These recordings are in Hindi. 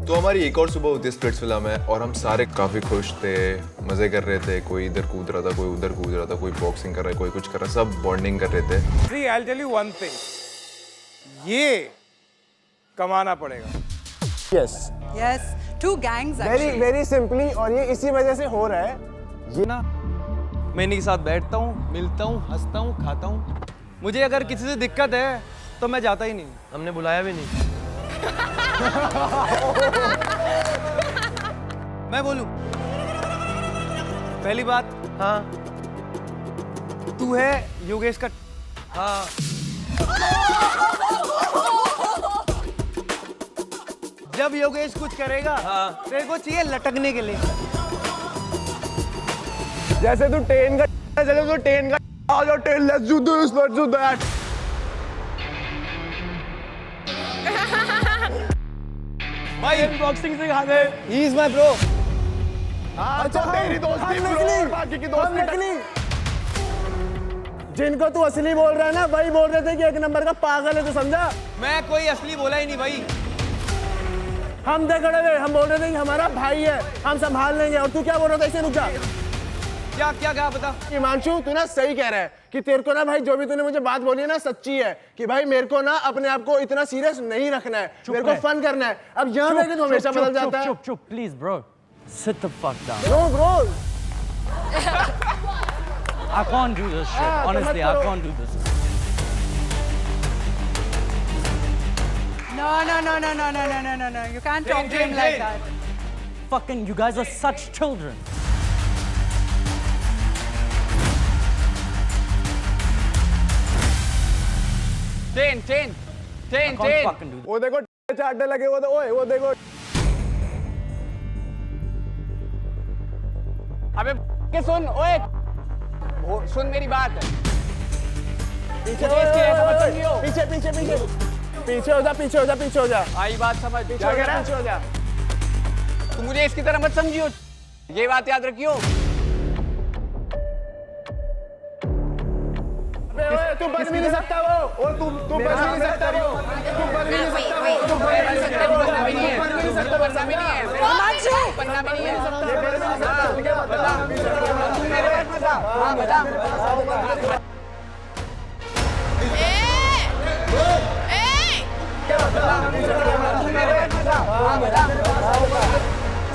तो हमारी एक और सुबह होती है स्प्लिट्स विला में और हम सारे काफ़ी खुश थे, मज़े कर रहे थे। कोई इधर कूद रहा था, कोई उधर कूद रहा था, कोई बॉक्सिंग कर रहा है, कोई कुछ कर रहा है, सब बॉन्डिंग कर रहे थे। See, I'll tell you one thing. ये कमाना पड़ेगा। Yes. Yes, two gangs actually. Very simply और ये इसी वजह से हो रहा है। ये ना मैं इन्हीं के साथ बैठता हूँ, मिलता हूँ, हंसता हूँ, खाता हूँ। मुझे अगर किसी से दिक्कत है तो मैं जाता ही नहीं। हमने बुलाया भी नहीं। मैं बोलूं पहली बात, हाँ तू है योगेश का, हाँ जब योगेश कुछ करेगा, हाँ तेरे को चाहिए लटकने के लिए। जैसे तू टेन का चले तो टेन का आ जाओ ten, let's do this, let's do that. भाई बॉक्सिंग सिखा दे। He is my bro. अच्छा तेरी दोस्ती ब्रो, बाकी की दोस्ती नकली। जिनको तू असली बोल रहा है ना, वही बोल रहे थे कि एक नंबर का पागल है, तो समझा? मैं कोई असली बोला ही नहीं भाई। हम देख रहे थे, हम बोल रहे थे कि हमारा भाई है, हम संभाल लेंगे, और तू क्या बोल रहा था? इसे रुक जा। क्या क्या क्या बता। हिमांशु तू ना सही कह रहा है कि तेरे को ना भाई जो भी तूने मुझे बात बोली है ना सच्ची है, कि भाई मेरे को ना अपने आप को इतना सीरियस नहीं रखना है, मेरे को फन करना है। अब यहाँ पे तो हमेशा बदल जाता है। चुप please bro, sit the fuck down. No bro. I can't do this shit. Honestly, I can't do this. No. You can't talk to him like that. Fucking, you guys are such children. Ten I can't fucking do this. वो देखो चाटने लगे, वो तो ओए वो देखो। अबे के सुन, ओए सुन मेरी बात। पीछे पीछे पीछे पीछे पीछे हो जा, पीछे हो जा, पीछे हो जा। आई बात समझ। पीछे हो जा, पीछे हो जा। तू मुझे इसकी तरह मत समझियो, ये बात याद रखियो। ओए तू बच भी नहीं सकता वो तू बच भी नहीं सकता वो, तू बच भी नहीं सकता वो, तू बच भी नहीं सकता वो, बनना भी नहीं है, बनना भी नहीं है, बनना भी नहीं है। बता तू मेरे पास बता, हाँ बता।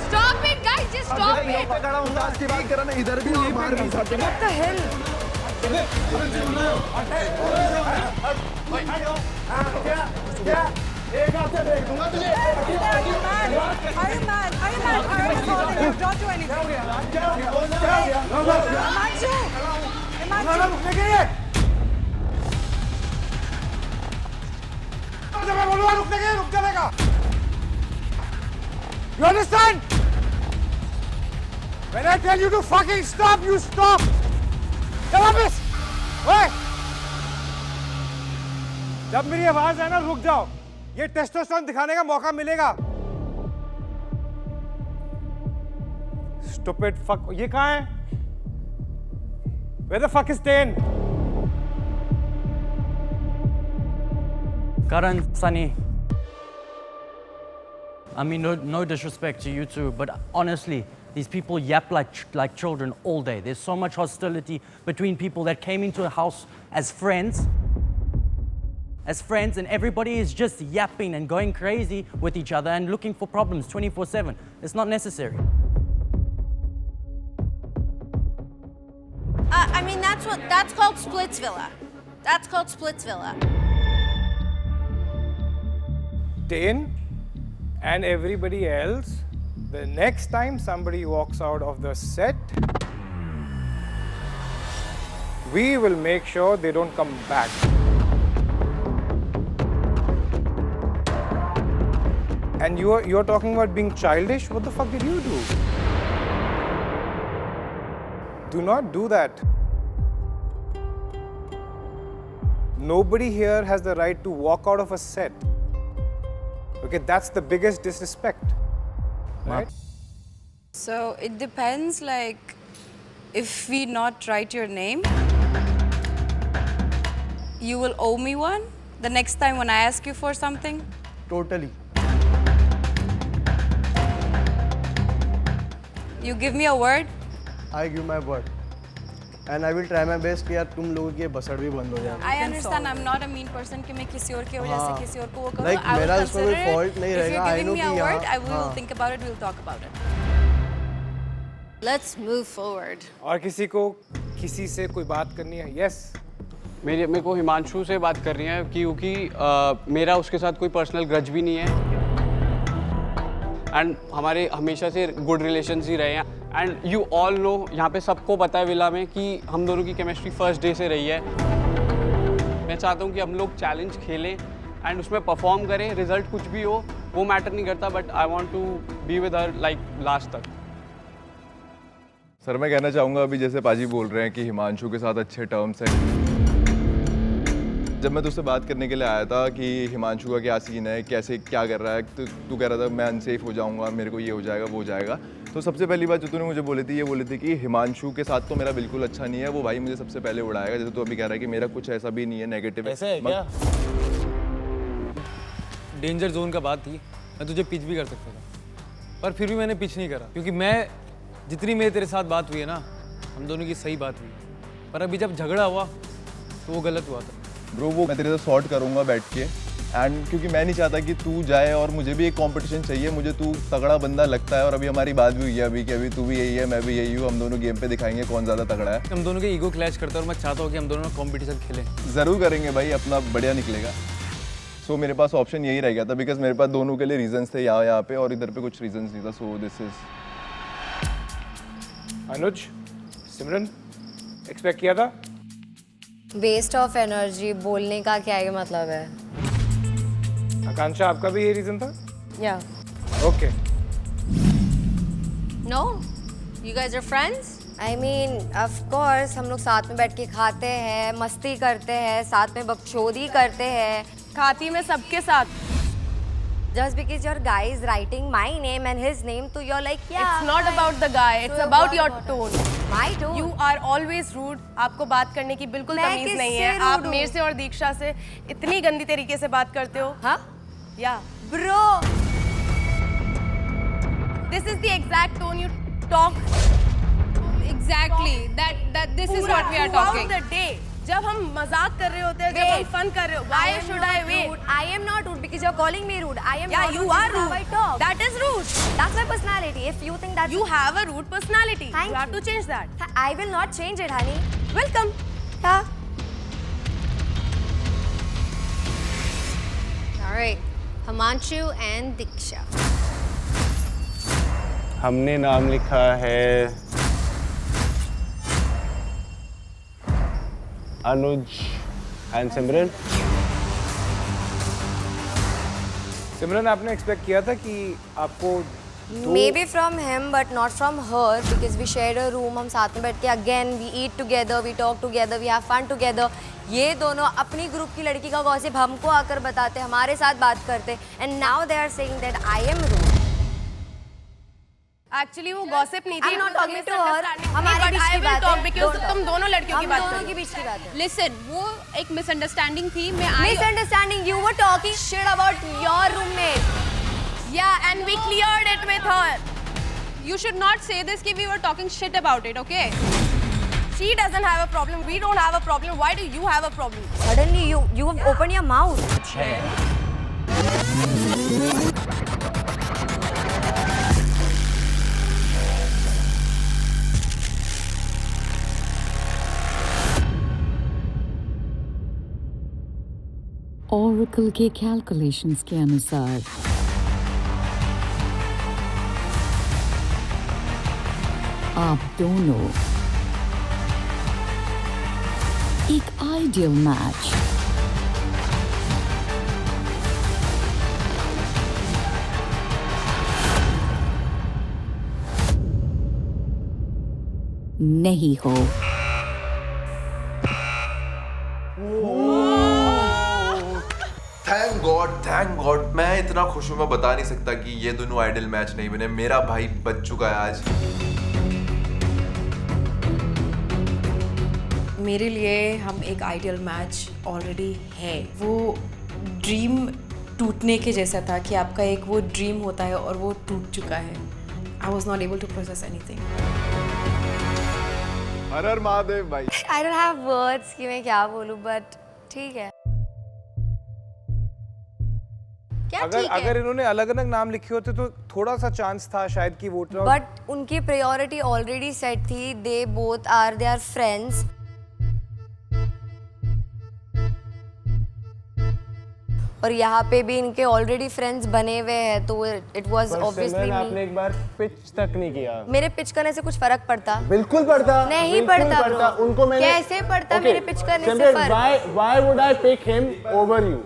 Stop it, guys! Just stop it! पकड़ा हूँ की बात करा ना, इधर भी और बाहर भी। What the hell? क्या एक हाथ से फेंक दूंगा तुझे। Are you mad? Are you mad? Don't do anything. Himanshu! जब मैं बोलूँगा रुकने के लिए रुक जाएगा। You understand? When I tell you to fucking stop, you stop. चल वापस। ओए, जब मेरी आवाज आए ना रुक जाओ, ये टेस्टोस्टेरोन दिखाने का मौका मिलेगा। Stupid fuck, ये कहाँ है? Where the fuck is Tain? Karan, Sunny. I mean, no disrespect to you two, but honestly, these people yap like children all day. There's so much hostility between people that came into a house as friends, and everybody is just yapping and going crazy with each other and looking for problems 24/7. It's not necessary. I mean, that's called Splitsvilla. That's called Splitsvilla. Tain and everybody else, the next time somebody walks out of the set, we will make sure they don't come back. And you're talking about being childish? What the fuck did you do? Do not do that. Nobody here has the right to walk out of a set. Okay, that's the biggest disrespect. Right? So it depends, like, if we not write your name, you will owe me one the next time when I ask you for something. Totally. You give me a word. I give my word. And I will try my best कि यार तुम लोगों की ये बसड़ भी बंद हो जाए. I understand I'm not a mean person कि मैं किसी और की वजह से किसी और को वो करूँ. Like, I will मेरा इसमें कोई consider it. fault नहीं If रहेगा. you're I giving know me a कि word, यहाँ- I will हाँ. think about it. We'll talk about it. Let's move forward. और किसी को किसी से कोई बात करनी है? Yes. मेरे को हिमांशु से बात करनी है क्योंकि मेरा उसके साथ कोई पर्सनल ग्रज भी नहीं है एंड हमारे हमेशा से गुड रिलेशंस ही रहे हैं एंड यू ऑल नो यहाँ पे सबको पता है विला में कि हम दोनों की केमिस्ट्री फर्स्ट डे से रही है. मैं चाहता हूँ कि हम लोग चैलेंज खेलें एंड उसमें परफॉर्म करें. रिजल्ट कुछ भी हो वो मैटर नहीं करता but I want to be with her like last तक. सर मैं कहना चाहूँगा अभी जैसे पाजी बोल रहे हैं कि हिमांशु के साथ अच्छे टर्म्स हैं. जब मैं तुझसे बात करने के लिए आया था कि हिमांशु का क्या सीन है, कैसे क्या कर रहा है, तो तू कह रहा था मैं अनसेफ हो जाऊँगा, मेरे को ये हो जाएगा वो हो जाएगा. तो सबसे पहली बात जो तूने मुझे बोली थी ये बोली थी कि हिमांशु के साथ तो मेरा बिल्कुल अच्छा नहीं है, वो भाई मुझे सबसे पहले उड़ाएगा. जैसे तू अभी कह रहा है कि मेरा कुछ ऐसा भी नहीं है नेगेटिव. ऐसा है क्या? डेंजर जोन का बात थी, मैं तुझे पिच भी कर सकता था पर फिर भी मैंने पिच नहीं करा क्योंकि मैं जितनी मेरे तेरे साथ बात हुई है ना हम दोनों की सही बात हुई. पर अभी जब झगड़ा हुआ तो वो गलत हुआ था. ब्रो वो मैं तेरे से सॉर्ट करूँगा बैठ के एंड क्योंकि मैं नहीं चाहता कि तू जाए और मुझे भी एक कंपटीशन चाहिए. मुझे तू तगड़ा बंदा लगता है और अभी हमारी बात भी हुई है अभी कि अभी तू भी यही है मैं भी यही हूँ. हम दोनों गेम पे दिखाएंगे कौन ज़्यादा तगड़ा है. हम दोनों के ईगो क्लैश करता है और मैं चाहता हूँ कि हम दोनों में कॉम्पिटिशन खेलें. ज़रूर करेंगे भाई, अपना बढ़िया निकलेगा. सो मेरे पास ऑप्शन यही रह गया था बिकॉज मेरे पास दोनों के लिए रीजंस थे यहाँ पे और इधर पे कुछ रीजंस नहीं था. So this is Anuj, Simran, expect किया था? वेस्ट ऑफ एनर्जी बोलने का क्या ही मतलब है. आकांक्षा आपका भी यही रीजन था? या okay. No? You guys are friends? I mean of course हम लोग साथ में बैठ के खाते हैं, मस्ती करते हैं, साथ में बकचोदी करते हैं. खाती मैं सबके साथ. Just because your guy is writing my name and his name तो you're like yeah. It's not about the guy. It's about your tone. My tone. You are always rude. आपको बात करने की बिल्कुल मैं तमीज नहीं किससे है. rude आप हूँ? मेरे से और दीक्षा से इतनी गंदी तरीके से बात करते हो. हाँ Yeah. Bro. This is the exact tone you talk. Exactly. That this is what we are talking. Throughout the day. जब हम मजाक कर रहे होते हैं, जब हम फन कर रहे हो, why should I wait? I am not rude because you're calling me rude. I am Yeah, not you rude. are This is how rude. I talk. That is rude. That's my personality. If you think that You have a rude personality. Thank You have you. to change that. I will not change it, honey. Welcome. Yeah. All right. Himanshu and Diksha. हमने नाम लिखा है अनुज एंड सिमरन. सिमरन, आपने एक्सपेक्ट किया था कि आपको Maybe from him, but not from her because we shared a room. हम साथ में बैठ के again we eat together, we talk together, we have fun together. ये दोनों अपनी ग्रुप की लड़की का गॉसिप हमको आकर बताते, हमारे साथ बात करते, and now they are saying that I am rude. Actually वो gossip नहीं थी. I'm not talking to her. Misunderstanding. हमारे But बीच I की will बात talk है. because Don't talk. तुम दोनों लड़कियों की हम बात दोनों कर के रहे बीच की बात है. Listen, वो एक misunderstanding थी. मैं आई. Misunderstanding. You were talking shit about your roommate. Yeah, and we cleared it with her. You should not say this कि we were talking shit about it, okay? She doesn't have a problem. We don't have a problem. Why do you have a problem? Suddenly you have opened your mouth. Oracle के कैलकुलेशंस के अनुसार आप दोनों एक आइडियल मैच नहीं हो. थैंक गॉड मैं इतना खुश हूँ मैं बता नहीं सकता कि ये दोनों आइडल मैच नहीं बने. मेरा भाई बच चुका है आज. मेरे लिए हम एक आइडियल मैच ऑलरेडी है. वो ड्रीम टूटने के जैसा था कि आपका एक वो ड्रीम होता है और वो टूट चुका है. I was not able to process anything. हर हर महादेव भाई। I don't have words कि मैं क्या बोलूँ, but ठीक है। क्या अगर ठीक है? अगर इन्होंने अलग अलग नाम लिखे होते तो थोड़ा सा चांस था शायद कि वोट बट उनकी प्रायोरिटी ऑलरेडी सेट थी। They both are they are friends. और यहाँ पे भी इनके ऑलरेडी फ्रेंड्स बने हुए हैं, तो इट वाज ऑब्वियसली आपने एक बार पिच तक नहीं किया। मेरे पिच करने से कुछ फर्क पड़ता? बिल्कुल पड़ता। नहीं बिल्कुल पड़ता bro। उनको मैंने कैसे पड़ता Okay, मेरे पिच करने से Simran, फर्क? why would I pick him over you?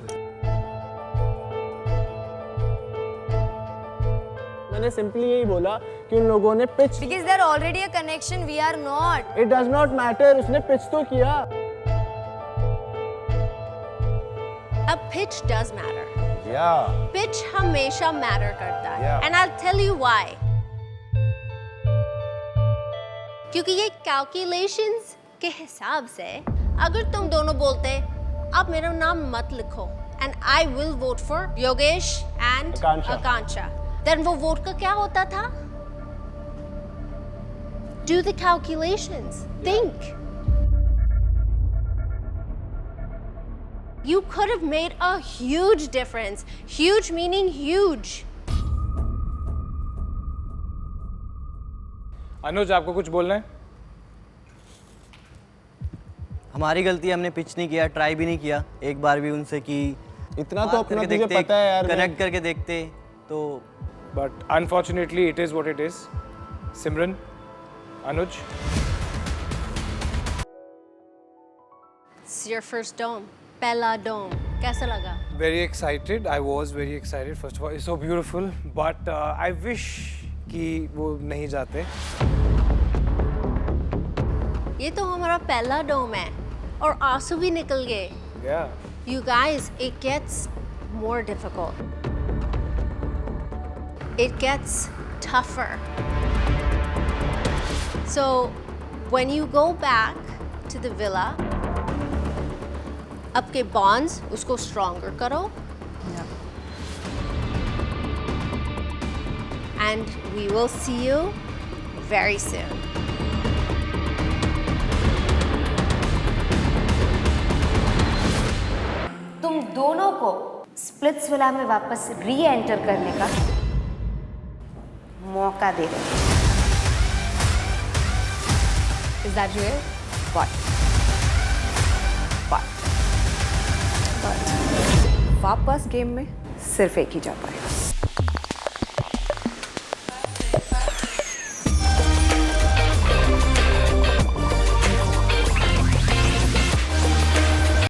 मैंने सिंपली यही बोला कि उन लोगों ने pitch. Because there already a connection, we are not. It does not matter, उसने पिच तो किया। अब pitch does matter. Yeah. Pitch हमेशा matter करता है. Yeah. And I'll tell you why. क्योंकि ये calculations के हिसाब से अगर तुम दोनों बोलते अब मेरा नाम मत लिखो and I will vote for Yogesh and Akanksha, then वो vote का क्या होता था? Do the calculations. Think. You could have made a huge difference. Huge meaning huge. अनुज, आपको कुछ बोलना है? हमारी गलती है, हमने पिच नहीं किया, ट्राई भी नहीं किया एक बार भी उनसे कि इतना तो अपना तुझे पता है यार। कनेक्ट करके देखते तो। But unfortunately, it is what it is. Simran, Anuj. It's your first dome. पहला dome. कैसा लगा? Very excited. I was very excited. First of all, it's so beautiful. But I wish कि वो नहीं जाते. ये तो हमारा पहला dome है और आंसू भी निकल गए. Yeah. You guys, it gets more difficult. It gets tougher. So, when you go back to the villa, आपके bonds उसको stronger करो. And we will see you very soon. तुम दोनों को स्प्लिट्स विला में वापस री एंटर करने का मौका दे रहे हैं। Is that real? But वापस गेम में सिर्फ एक ही जा पाएगा।